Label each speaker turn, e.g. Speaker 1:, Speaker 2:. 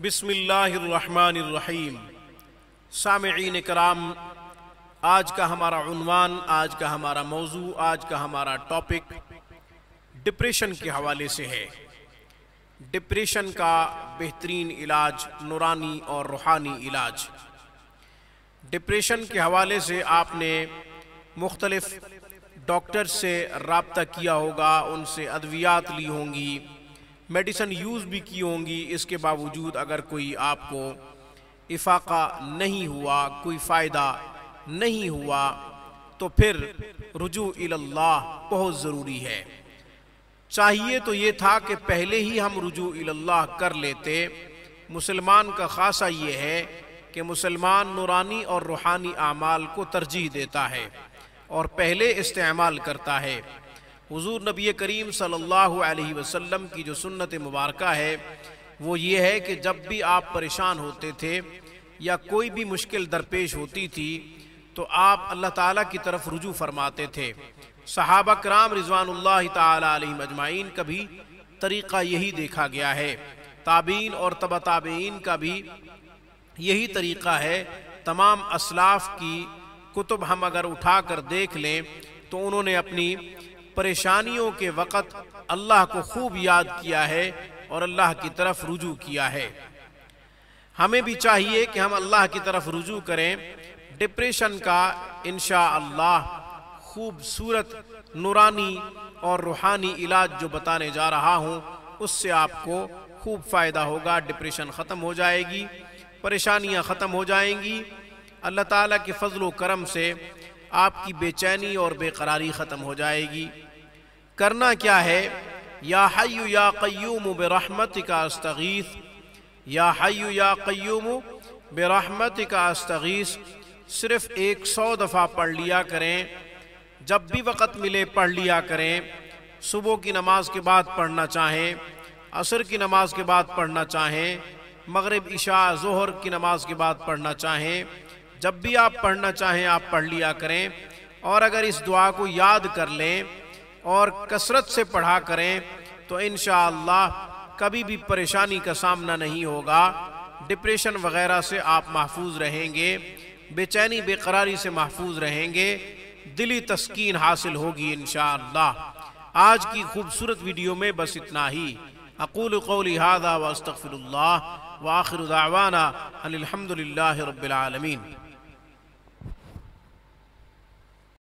Speaker 1: بسم اللہ الرحمن الرحیم۔ سامعین کرام، آج کا ہمارا عنوان، آج کا ہمارا موضوع، آج کا ہمارا ٹاپک ڈپریشن کے حوالے سے ہے۔ ڈپریشن کا بہترین علاج، نورانی اور روحانی علاج۔ ڈپریشن کے حوالے سے آپ نے مختلف ڈاکٹر سے رابطہ کیا ہوگا، ان سے ادویات لی ہوں گی، میڈیسن یوز بھی کی ہوں گی۔ اس کے باوجود اگر کوئی آپ کو افاقہ نہیں ہوا، کوئی فائدہ نہیں ہوا، تو پھر رجوع اللہ بہت ضروری ہے۔ چاہیے تو یہ تھا کہ پہلے ہی ہم رجوع اللہ کر لیتے۔ مسلمان کا خاصہ یہ ہے کہ مسلمان نورانی اور روحانی اعمال کو ترجیح دیتا ہے اور پہلے استعمال کرتا ہے۔ حضور نبی کریم صلی اللہ علیہ وسلم کی جو سنت مبارکہ ہے وہ یہ ہے کہ جب بھی آپ پریشان ہوتے تھے یا کوئی بھی مشکل درپیش ہوتی تھی تو آپ اللہ تعالیٰ کی طرف رجوع فرماتے تھے۔ صحابہ کرام رضوان اللہ تعالی علیہم اجمعین کا بھی طریقہ یہی دیکھا گیا ہے، تابعین اور تبع تابعین کا بھی یہی طریقہ ہے۔ تمام اسلاف کی کتب ہم اگر اٹھا کر دیکھ لیں تو انہوں نے اپنی پریشانیوں کے وقت اللہ کو خوب یاد کیا ہے اور اللہ کی طرف رجوع کیا ہے۔ ہمیں بھی چاہیے کہ ہم اللہ کی طرف رجوع کریں۔ ڈپریشن کا انشاءاللہ خوبصورت نورانی اور روحانی علاج جو بتانے جا رہا ہوں، اس سے آپ کو خوب فائدہ ہوگا۔ ڈپریشن ختم ہو جائے گی، پریشانیاں ختم ہو جائیں گی۔ اللہ تعالیٰ کے فضل و کرم سے آپ کی بے چینی اور بے قراری ختم ہو جائے گی۔ کرنا کیا ہے؟ یا حی یا قیوم برحمتک استغیث، یا حی یا قیوم برحمتک استغیث صرف 100 دفعہ پڑھ لیا کریں۔ جب بھی وقت ملے پڑھ لیا کریں۔ صبح کی نماز کے بعد پڑھنا چاہیں، عصر کی نماز کے بعد پڑھنا چاہیں، مغرب عشاء ظہر کی نماز کے بعد پڑھنا چاہیں، جب بھی آپ پڑھنا چاہیں آپ پڑھ لیا کریں۔ اور اگر اس دعا کو یاد کر لیں اور کثرت سے پڑھا کریں تو انشاءاللہ کبھی بھی پریشانی کا سامنا نہیں ہوگا۔ ڈپریشن وغیرہ سے آپ محفوظ رہیں گے، بے چینی بے قراری سے محفوظ رہیں گے، دلی تسکین حاصل ہوگی انشاءاللہ۔ آج کی خوبصورت ویڈیو میں بس اتنا ہی۔ اقول قولی ھذا واستغفر اللہ وآخر دعوانا ان الحمد للہ رب العالمین۔